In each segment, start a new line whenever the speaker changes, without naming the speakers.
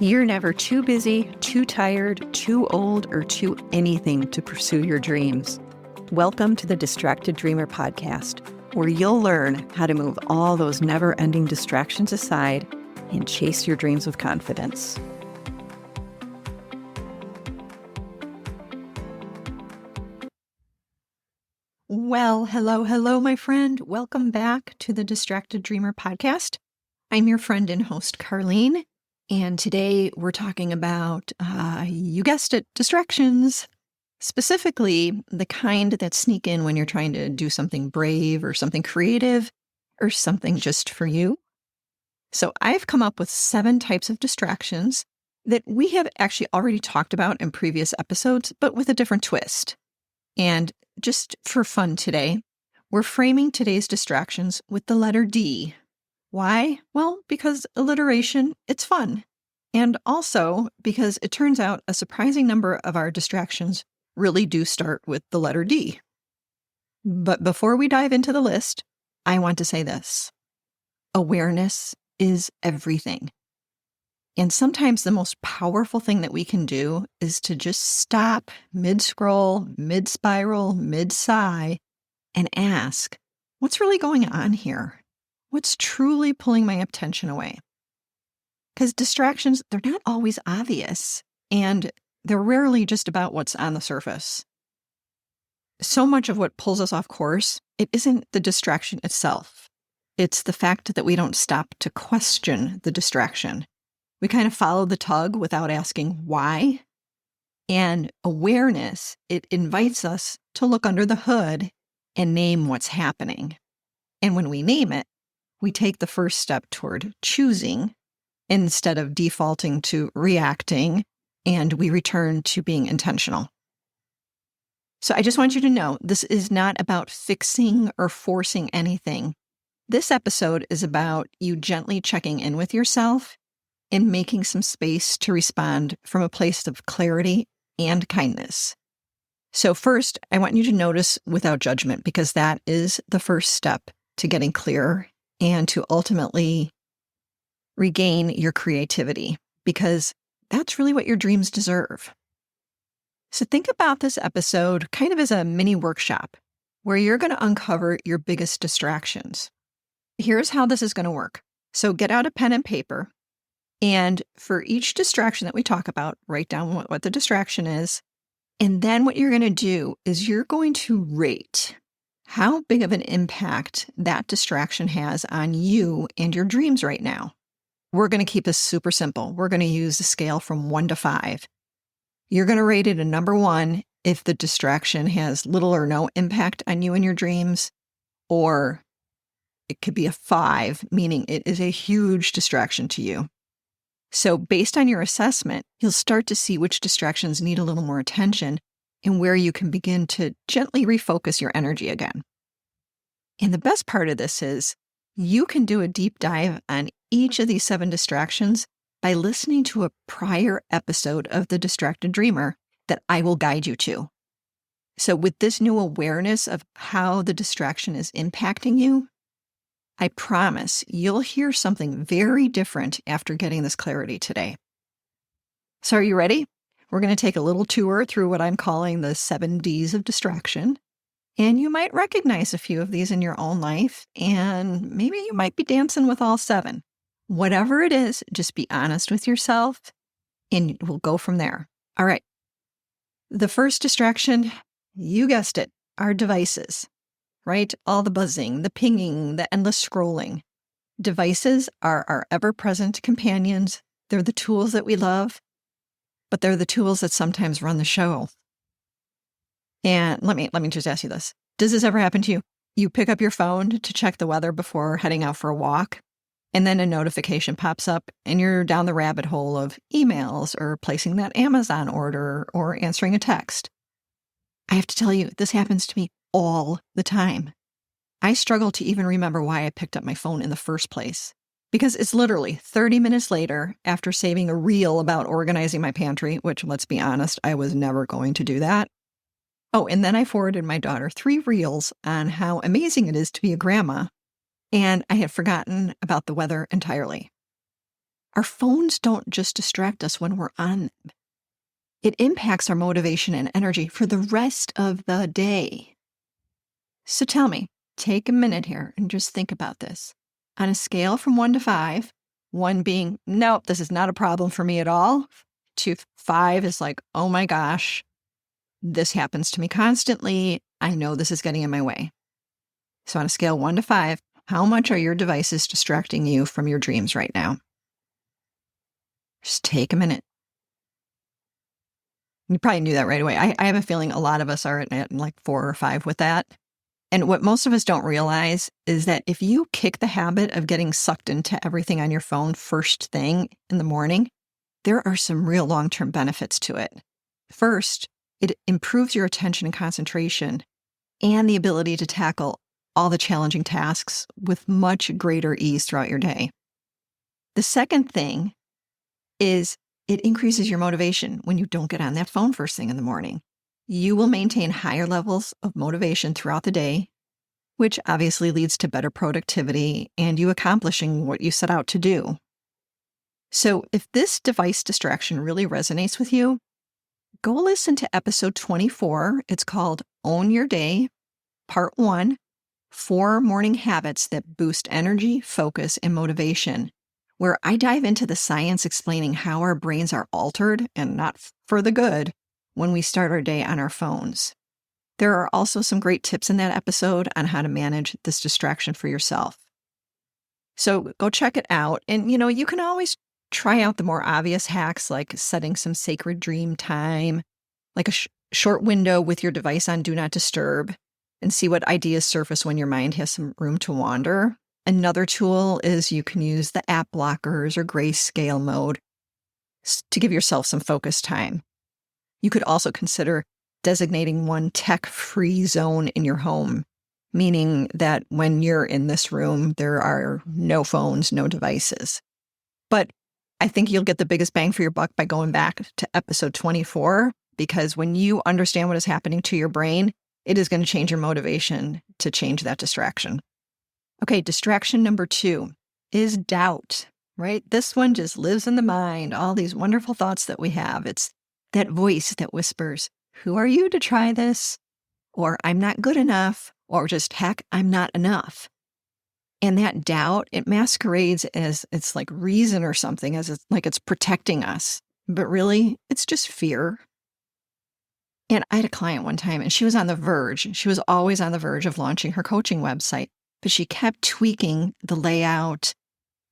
You're never too busy, too tired, too old, or too anything to pursue your dreams. Welcome to the Distracted Dreamer podcast, where you'll learn how to move all those never-ending distractions aside and chase your dreams with confidence. Well, hello, my friend. Welcome back to the Distracted Dreamer podcast. I'm your friend and host, Carlene. And today we're talking about, you guessed it, distractions. Specifically, the kind that sneak in when you're trying to do something brave or something creative or something just for you. So I've come up with 7 types of distractions that we have actually already talked about in previous episodes, but with a different twist. And just for fun today, we're framing today's distractions with the letter D. Why? Well, because alliteration, it's fun. And also because it turns out a surprising number of our distractions really do start with the letter D. But before we dive into the list, I want to say this. Awareness is everything. And sometimes the most powerful thing that we can do is to just stop mid-scroll, mid-spiral, mid-sigh, and ask, what's really going on here? What's truly pulling my attention away? Because distractions, they're not always obvious, and they're rarely just about what's on the surface. So much of what pulls us off course, it isn't the distraction itself. It's the fact that we don't stop to question the distraction. We kind of follow the tug without asking why. And awareness, it invites us to look under the hood and name what's happening. And when we name it, we take the first step toward choosing instead of defaulting to reacting, and we return to being intentional. So I just want you to know, this is not about fixing or forcing anything. This episode is about you gently checking in with yourself and making some space to respond from a place of clarity and kindness. So first, I want you to notice without judgment, because that is the first step to getting clear and to ultimately regain your creativity, because that's really what your dreams deserve. So think about this episode kind of as a mini workshop where you're going to uncover your biggest distractions. Here's how this is going to work. So get out a pen and paper, and for each distraction that we talk about, write down what the distraction is. And then what you're going to do is you're going to rate how big of an impact that distraction has on you and your dreams right now. We're going to keep this super simple. We're going to use the scale from 1 to 5. You're going to rate it a number 1 if the distraction has little or no impact on you and your dreams, or it could be a 5, meaning it is a huge distraction to you. So based on your assessment, you'll start to see which distractions need a little more attention and where you can begin to gently refocus your energy again. And the best part of this is you can do a deep dive on each of these 7 distractions by listening to a prior episode of The Distracted Dreamer that I will guide you to. So with this new awareness of how the distraction is impacting you, I promise you'll hear something very different after getting this clarity today. So are you ready? We're going to take a little tour through what I'm calling the 7 Ds of distraction. And you might recognize a few of these in your own life, and maybe you might be dancing with all 7. Whatever it is, just be honest with yourself, and we'll go from there. All right. The first distraction, you guessed it, are devices, right? All the buzzing, the pinging, the endless scrolling. Devices are our ever-present companions. They're the tools that we love, but they're the tools that sometimes run the show. And let me just ask you this. Does this ever happen to you? You pick up your phone to check the weather before heading out for a walk, and then a notification pops up and you're down the rabbit hole of emails or placing that Amazon order or answering a text. I have to tell you, this happens to me all the time. I struggle to even remember why I picked up my phone in the first place, because it's literally 30 minutes later after saving a reel about organizing my pantry, which, let's be honest, I was never going to do that. Oh, and then I forwarded my daughter 3 reels on how amazing it is to be a grandma, and I had forgotten about the weather entirely. Our phones don't just distract us when we're on them. It impacts our motivation and energy for the rest of the day. So tell me, take a minute here and just think about this. On a scale from 1 to 5, 1 being, nope, this is not a problem for me at all, to 5 is like, oh my gosh, this happens to me constantly. I know this is getting in my way. So on a scale 1 to 5, how much are your devices distracting you from your dreams right now? Just take a minute. You probably knew that right away. I have a feeling a lot of us are at like 4 or 5 with that. And what most of us don't realize is that if you kick the habit of getting sucked into everything on your phone first thing in the morning, there are some real long-term benefits to it. First, it improves your attention and concentration and the ability to tackle all the challenging tasks with much greater ease throughout your day. The second thing is it increases your motivation when you don't get on that phone first thing in the morning. You will maintain higher levels of motivation throughout the day, which obviously leads to better productivity and you accomplishing what you set out to do. So if this device distraction really resonates with you, go listen to episode 24. It's called Own Your Day, Part 1, 4 Morning Habits That Boost Energy, Focus, and Motivation, where I dive into the science explaining how our brains are altered, and not for the good, when we start our day on our phones. There are also some great tips in that episode on how to manage this distraction for yourself. So go check it out. And, you can always try out the more obvious hacks like setting some sacred dream time, like a short window with your device on Do Not Disturb, and see what ideas surface when your mind has some room to wander. Another tool is you can use the app blockers or grayscale mode to give yourself some focus time. You could also consider designating one tech-free zone in your home, meaning that when you're in this room, there are no phones, no devices. But I think you'll get the biggest bang for your buck by going back to episode 24, because when you understand what is happening to your brain, it is going to change your motivation to change that distraction. Okay, distraction number 2 is doubt, right? This one just lives in the mind, all these wonderful thoughts that we have. It's that voice that whispers, who are you to try this? Or I'm not good enough, or just heck, I'm not enough. And that doubt, it masquerades as it's like reason or something, as it's like it's protecting us. But really, it's just fear. And I had a client one time, and she was on the verge. She was always on the verge of launching her coaching website, but she kept tweaking the layout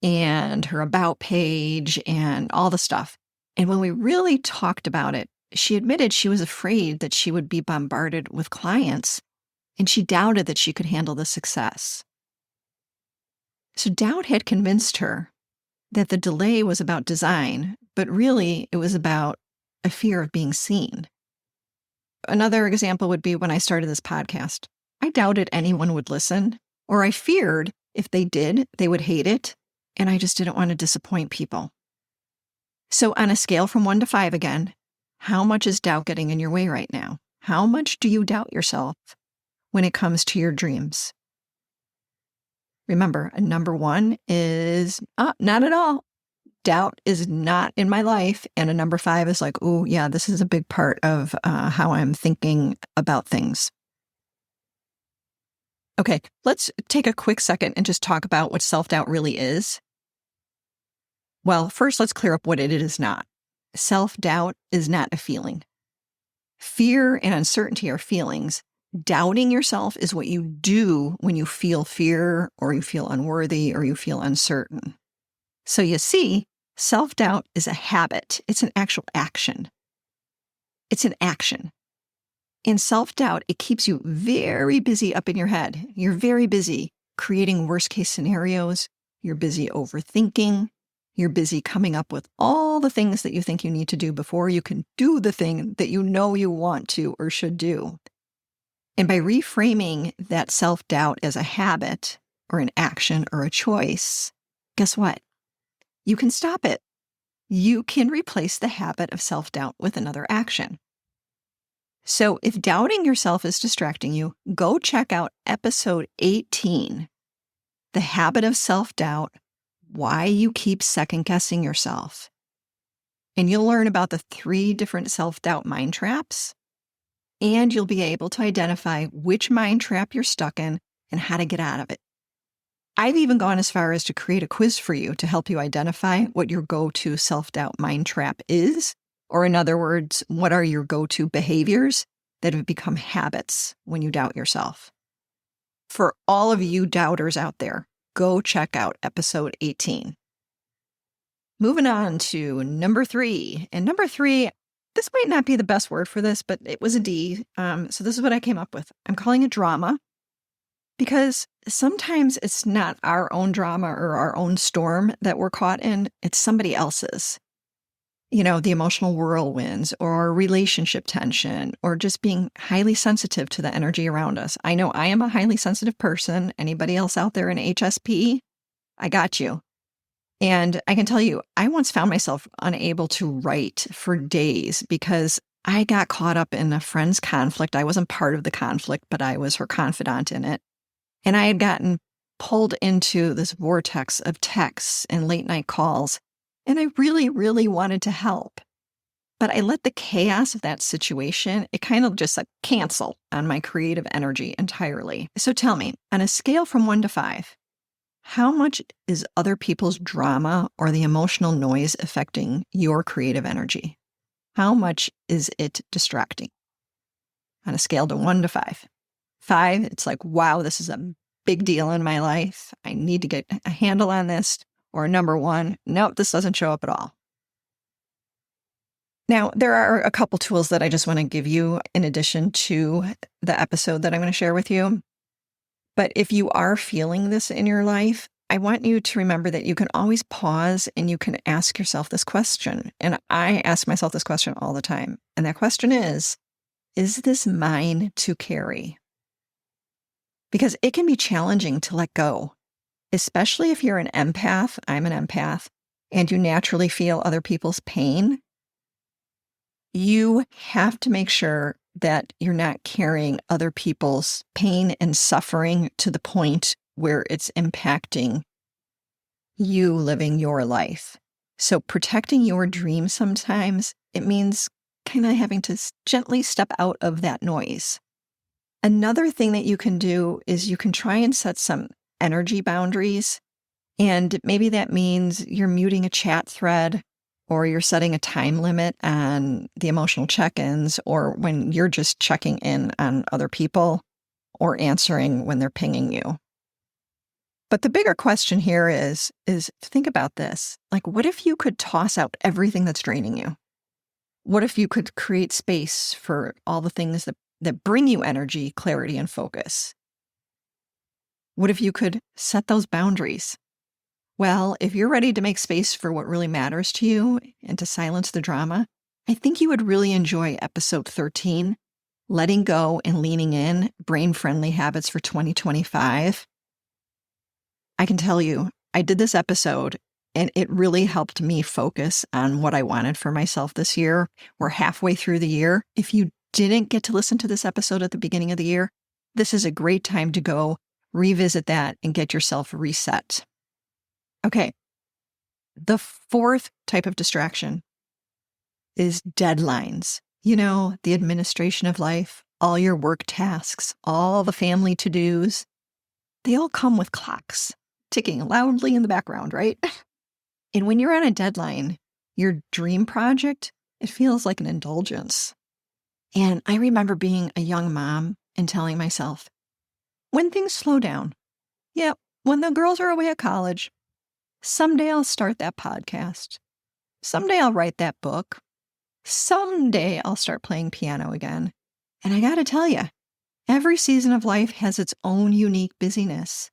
and her about page and all the stuff. And when we really talked about it, she admitted she was afraid that she would be bombarded with clients, and she doubted that she could handle the success. So doubt had convinced her that the delay was about design, but really it was about a fear of being seen. Another example would be when I started this podcast. I doubted anyone would listen, or I feared if they did, they would hate it, and I just didn't want to disappoint people. So on a scale from 1 to 5 again, how much is doubt getting in your way right now? How much do you doubt yourself when it comes to your dreams? Remember, a number 1 is not at all. Doubt is not in my life. And a number 5 is like, oh, yeah, this is a big part of how I'm thinking about things. Okay, let's take a quick second and just talk about what self-doubt really is. Well, first, let's clear up what it is not. Self-doubt is not a feeling. Fear and uncertainty are feelings. Doubting yourself is what you do when you feel fear, or you feel unworthy, or you feel uncertain. So you see, self-doubt is a habit. It's an actual action. It's an action. In self-doubt, it keeps you very busy up in your head. You're very busy creating worst-case scenarios. You're busy overthinking. You're busy coming up with all the things that you think you need to do before you can do the thing that you know you want to or should do. And by reframing that self-doubt as a habit or an action or a choice, guess what? You can stop it. You can replace the habit of self-doubt with another action. So if doubting yourself is distracting you, go check out episode 18, The Habit of Self-Doubt, why you keep second-guessing yourself. And you'll learn about the 3 different self-doubt mind traps, and you'll be able to identify which mind trap you're stuck in and how to get out of it. I've even gone as far as to create a quiz for you to help you identify what your go-to self-doubt mind trap is, or in other words, what are your go-to behaviors that have become habits when you doubt yourself. For all of you doubters out there, go check out episode 18. Moving on to number 3. And number 3, this might not be the best word for this, but it was a D. So this is what I came up with. I'm calling it drama because sometimes it's not our own drama or our own storm that we're caught in. It's somebody else's. The emotional whirlwinds or relationship tension or just being highly sensitive to the energy around us. I know I am a highly sensitive person. Anybody else out there in HSP? I got you. And I can tell you, I once found myself unable to write for days because I got caught up in a friend's conflict. I wasn't part of the conflict, but I was her confidant in it. And I had gotten pulled into this vortex of texts and late night calls. And I really, really wanted to help. But I let the chaos of that situation, it kind of just cancel on my creative energy entirely. So tell me, on a scale from 1 to 5, how much is other people's drama or the emotional noise affecting your creative energy? How much is it distracting? On a scale to 1 to 5. 5, it's like, wow, this is a big deal in my life. I need to get a handle on this. Or number 1, nope, this doesn't show up at all. Now, there are a couple tools that I just want to give you in addition to the episode that I'm going to share with you. But if you are feeling this in your life, I want you to remember that you can always pause and you can ask yourself this question. And I ask myself this question all the time. And that question is this mine to carry? Because it can be challenging to let go, especially if you're an empath. I'm an empath, and you naturally feel other people's pain. You have to make sure that you're not carrying other people's pain and suffering to the point where it's impacting you living your life. So protecting your dreams sometimes, it means kind of having to gently step out of that noise. Another thing that you can do is you can try and set some energy boundaries. And maybe that means you're muting a chat thread, or you're setting a time limit on the emotional check-ins, or when you're just checking in on other people or answering when they're pinging you. But the bigger question here is think about this. Like, what if you could toss out everything that's draining you? What if you could create space for all the things that bring you energy, clarity, and focus? What if you could set those boundaries? Well, if you're ready to make space for what really matters to you and to silence the drama, I think you would really enjoy episode 13, Letting Go and Leaning In, Brain-Friendly Habits for 2025. I can tell you, I did this episode and it really helped me focus on what I wanted for myself this year. We're halfway through the year. If you didn't get to listen to this episode at the beginning of the year, this is a great time to go revisit that and get yourself reset. Okay, the 4th type of distraction is deadlines. The administration of life, all your work tasks, all the family to-dos, they all come with clocks ticking loudly in the background, right? And when you're on a deadline, your dream project, it feels like an indulgence. And I remember being a young mom and telling myself, when things slow down, when the girls are away at college, someday I'll start that podcast. Someday I'll write that book. Someday I'll start playing piano again. And I got to tell you, every season of life has its own unique busyness.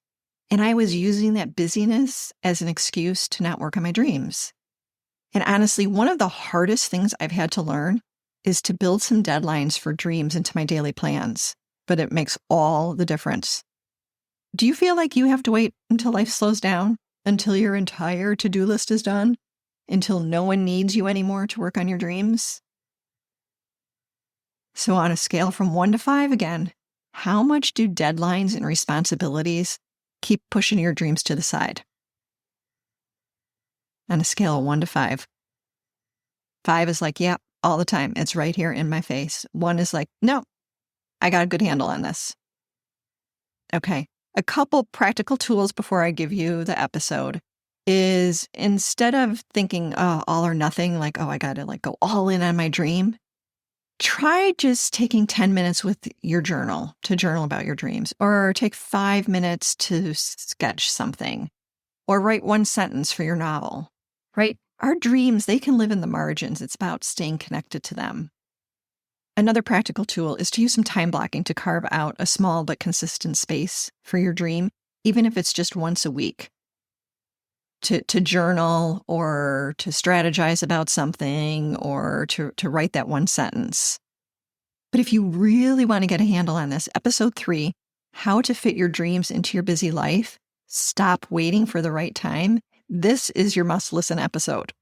And I was using that busyness as an excuse to not work on my dreams. And honestly, one of the hardest things I've had to learn is to build some deadlines for dreams into my daily plans. But it makes all the difference. Do you feel like you have to wait until life slows down? Until your entire to-do list is done? Until no one needs you anymore to work on your dreams? So on a scale from 1 to 5 again, how much do deadlines and responsibilities keep pushing your dreams to the side? on a scale of 1 to 5. 5 is like, yeah, all the time. It's right here in my face. 1 is like, no, I got a good handle on this. Okay. A couple practical tools before I give you the episode is instead of thinking, oh, all or nothing, like, oh, I got to like go all in on my dream. Try just taking 10 minutes with your journal to journal about your dreams, or take 5 minutes to sketch something, or write 1 sentence for your novel, right? Our dreams, they can live in the margins. It's about staying connected to them. Another practical tool is to use some time blocking to carve out a small but consistent space for your dream, even if it's just once a week. To journal or to strategize about something or to write that 1 sentence. But if you really want to get a handle on this, episode 3, how to fit your dreams into your busy life, stop waiting for the right time. This is your must-listen episode.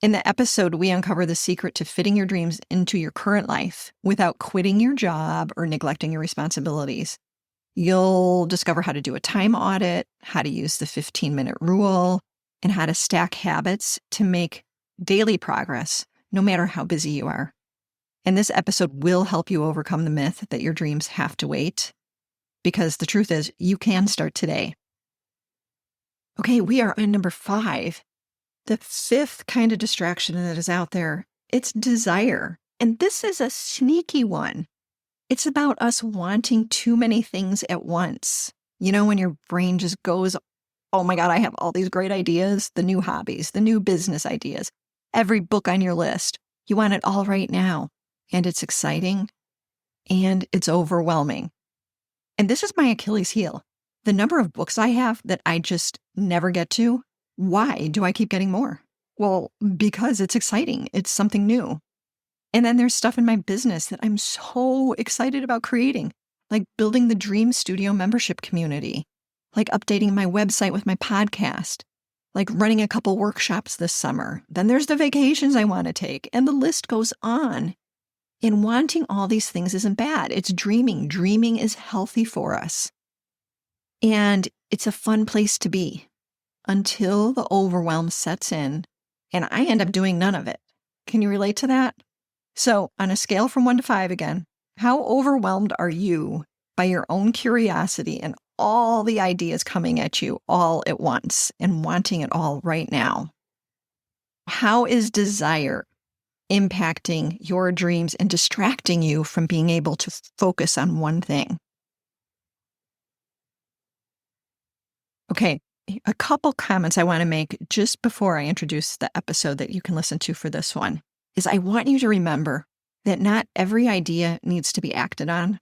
In the episode, we uncover the secret to fitting your dreams into your current life without quitting your job or neglecting your responsibilities. You'll discover how to do a time audit, how to use the 15-minute rule, and how to stack habits to make daily progress, no matter how busy you are. And this episode will help you overcome the myth that your dreams have to wait, because the truth is, you can start today. Okay, we are on number 5. The 5th kind of distraction that is out there, it's desire. And this is a sneaky one. It's about us wanting too many things at once. You know, when your brain just goes, oh my God, I have all these great ideas, the new hobbies, the new business ideas, every book on your list. You want it all right now. And it's exciting and it's overwhelming. And this is my Achilles heel. The number of books I have that I just never get to. Why do I keep getting more? Well, because it's exciting. It's something new. And then there's stuff in my business that I'm so excited about creating, like building the Dream Studio membership community, like updating my website with my podcast, like running a couple workshops this summer. Then there's the vacations I want to take, and the list goes on. And wanting all these things isn't bad. It's dreaming. Dreaming is healthy for us. And it's a fun place to be until the overwhelm sets in and I end up doing none of it. Can you relate to that? So on a scale from 1 to 5 again, how overwhelmed are you by your own curiosity and all the ideas coming at you all at once and wanting it all right now? How is desire impacting your dreams and distracting you from being able to focus on one thing? Okay, a couple comments I want to make just before I introduce the episode that you can listen to for this one is I want you to remember that not every idea needs to be acted on.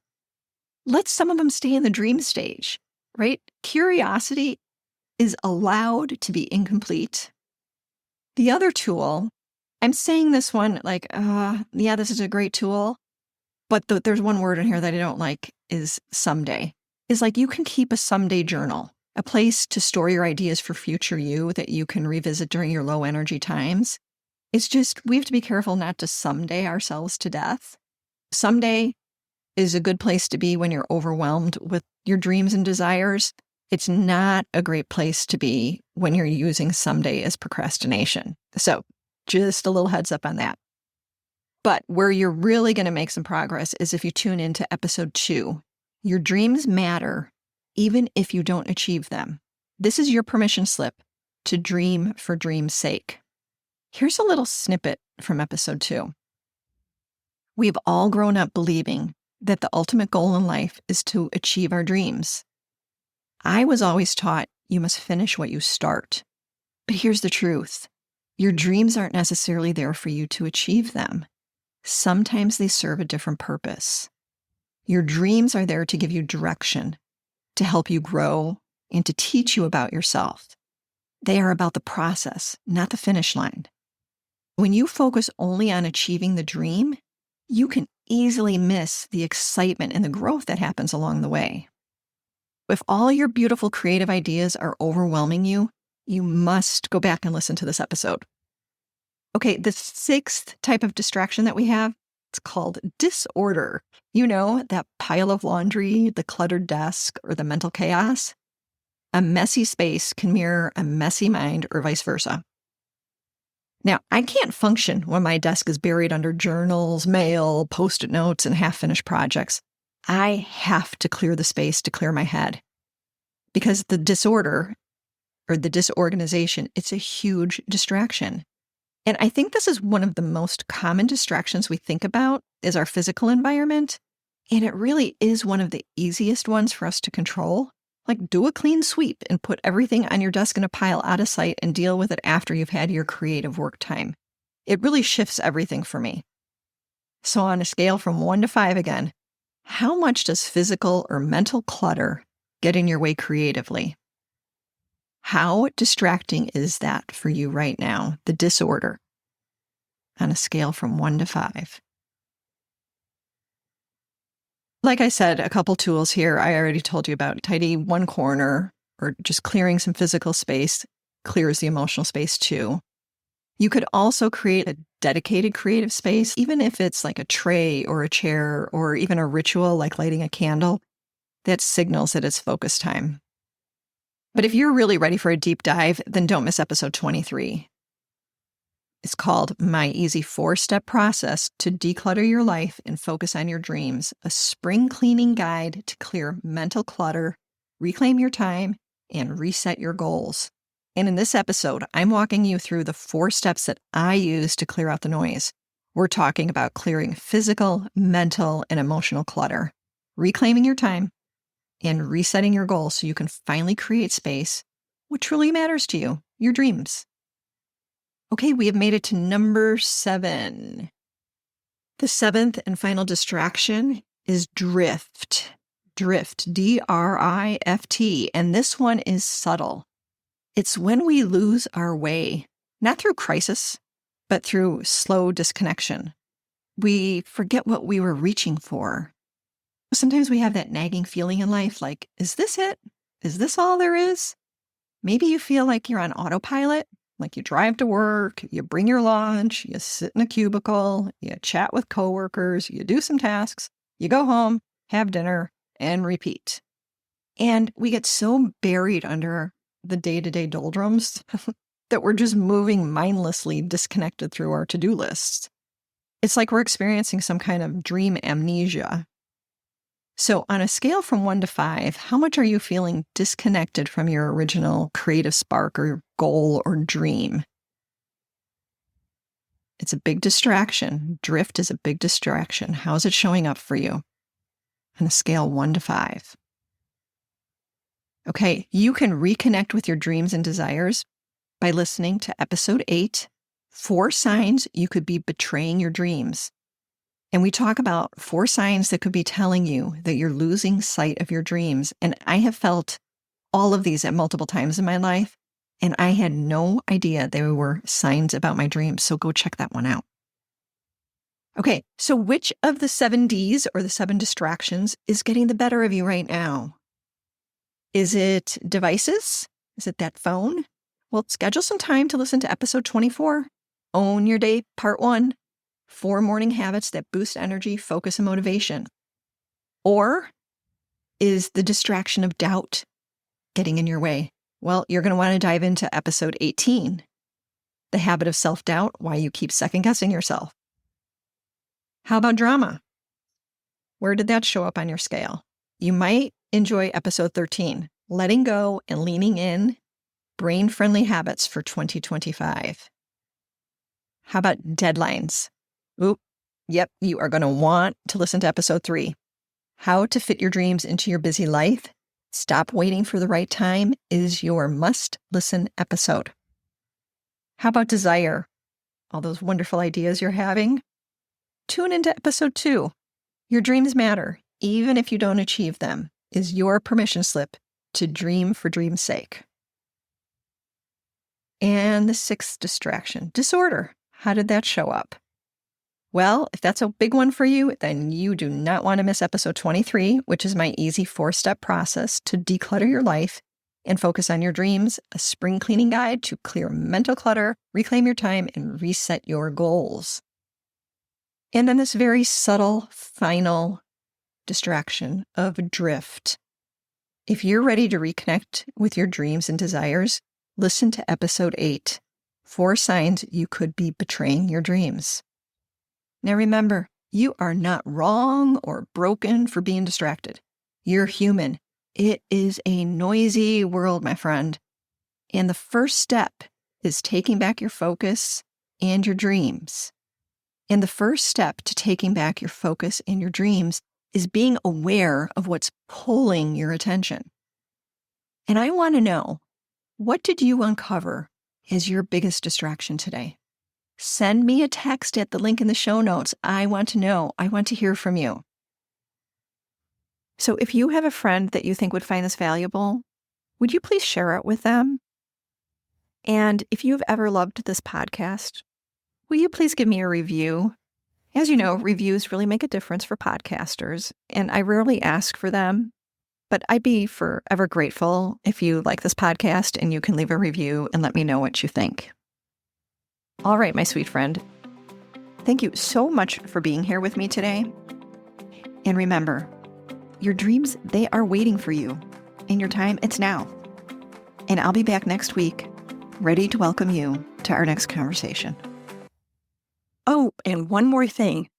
Let some of them stay in the dream stage, right? Curiosity is allowed to be incomplete. The other tool, I'm saying this one like, yeah, this is a great tool, but there's one word in here that I don't like is someday. Is like you can keep a someday journal, a place to store your ideas for future you that you can revisit during your low energy times. It's just, we have to be careful not to someday ourselves to death. Someday is a good place to be when you're overwhelmed with your dreams and desires. It's not a great place to be when you're using someday as procrastination. So just a little heads up on that. But where you're really going to make some progress is if you tune into episode 2. Your dreams matter, even if you don't achieve them. This is your permission slip to dream for dream's sake. Here's a little snippet from episode 2. We've all grown up believing that the ultimate goal in life is to achieve our dreams. I was always taught you must finish what you start. But here's the truth. Your dreams aren't necessarily there for you to achieve them. Sometimes they serve a different purpose. Your dreams are there to give you direction, to help you grow, and to teach you about yourself. They are about the process, not the finish line. When you focus only on achieving the dream, you can easily miss the excitement and the growth that happens along the way. If all your beautiful creative ideas are overwhelming you, you must go back and listen to this episode. Okay, the 6th type of distraction that we have, it's called disorder. You know, that pile of laundry, the cluttered desk, or the mental chaos. A messy space can mirror a messy mind or vice versa. Now, I can't function when my desk is buried under journals, mail, Post-it notes, and half-finished projects. I have to clear the space to clear my head because the disorder or the disorganization, it's a huge distraction. And I think this is one of the most common distractions we think about is our physical environment. And it really is one of the easiest ones for us to control. Like do a clean sweep and put everything on your desk in a pile out of sight and deal with it after you've had your creative work time. It really shifts everything for me. So on a scale from 1 to 5 again, how much does physical or mental clutter get in your way creatively? How distracting is that for you right now, the disorder, on a scale from 1 to 5? Like I said, a couple tools here. I already told you about tidy one corner or just clearing some physical space clears the emotional space too. You could also create a dedicated creative space, even if it's like a tray or a chair or even a ritual like lighting a candle that signals that it's focus time. But if you're really ready for a deep dive, then don't miss episode 23. It's called My Easy 4-Step Process to Declutter Your Life and Focus on Your Dreams, a spring cleaning guide to clear mental clutter, reclaim your time, and reset your goals. And in this episode, I'm walking you through the 4 steps that I use to clear out the noise. We're talking about clearing physical, mental, and emotional clutter, reclaiming your time, and resetting your goals so you can finally create space, what truly matters to you, your dreams. Okay, we have made it to number 7. The 7th and final distraction is drift. Drift, D-R-I-F-T, and this one is subtle. It's when we lose our way, not through crisis, but through slow disconnection. We forget what we were reaching for. Sometimes we have that nagging feeling in life like, is this it? Is this all there is? Maybe you feel like you're on autopilot, like you drive to work, you bring your lunch, you sit in a cubicle, you chat with coworkers, you do some tasks, you go home, have dinner, and repeat. And we get so buried under the day-to-day doldrums that we're just moving mindlessly disconnected through our to-do lists. It's like we're experiencing some kind of dream amnesia. So on a scale from 1 to 5, how much are you feeling disconnected from your original creative spark or goal or dream? It's a big distraction. Drift is a big distraction. How's it showing up for you on a scale 1 to 5? Okay, you can reconnect with your dreams and desires by listening to episode 8, 4 signs you could be betraying your dreams. And we talk about 4 signs that could be telling you that you're losing sight of your dreams. And I have felt all of these at multiple times in my life, and I had no idea they were signs about my dreams. So go check that one out. Okay, so which of the 7 Ds or the 7 distractions is getting the better of you right now? Is it devices? Is it that phone? Well, schedule some time to listen to episode 24, Own Your Day, Part 1, 4 morning habits that boost energy, focus, and motivation. Or is the distraction of doubt getting in your way? Well, you're going to want to dive into episode 18, The Habit of Self-Doubt, Why You Keep Second-Guessing Yourself. How about drama? Where did that show up on your scale? You might enjoy episode 13, Letting Go and Leaning In, Brain-Friendly Habits for 2025. How about deadlines? Yep, you are going to want to listen to episode 3, How to Fit Your Dreams into Your Busy Life. Stop Waiting for the Right Time is your must-listen episode. How about desire? All those wonderful ideas you're having? Tune into episode 2, Your Dreams Matter, even if you don't achieve them, is your permission slip to dream for dream's sake. And the 6th distraction, disorder. How did that show up? Well, if that's a big one for you, then you do not want to miss episode 23, which is my easy 4-step process to declutter your life and focus on your dreams, a spring cleaning guide to clear mental clutter, reclaim your time, and reset your goals. And then this very subtle, final distraction of drift. If you're ready to reconnect with your dreams and desires, listen to episode 8, 4 signs you could be betraying your dreams. Now remember, you are not wrong or broken for being distracted. You're human. It is a noisy world, my friend. And the first step is taking back your focus and your dreams. And the first step to taking back your focus and your dreams is being aware of what's pulling your attention. And I want to know, what did you uncover as your biggest distraction today? Send me a text at the link in the show notes. I want to know. I want to hear from you. So if you have a friend that you think would find this valuable, would you please share it with them? And if you've ever loved this podcast, will you please give me a review? As you know, reviews really make a difference for podcasters, and I rarely ask for them, but I'd be forever grateful if you like this podcast and you can leave a review and let me know what you think. All right, my sweet friend. Thank you so much for being here with me today. And remember, your dreams, they are waiting for you. And your time, it's now. And I'll be back next week, ready to welcome you to our next conversation.
Oh, and one more thing.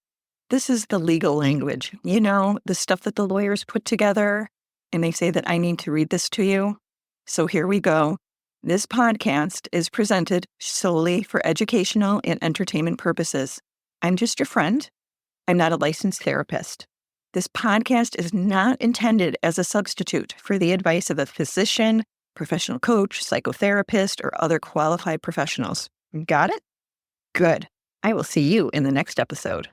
This is the legal language. You know, the stuff that the lawyers put together, and they say that I need to read this to you. So here we go. This podcast is presented solely for educational and entertainment purposes. I'm just your friend. I'm not a licensed therapist. This podcast is not intended as a substitute for the advice of a physician, professional coach, psychotherapist, or other qualified professionals. Got it? Good. I will see you in the next episode.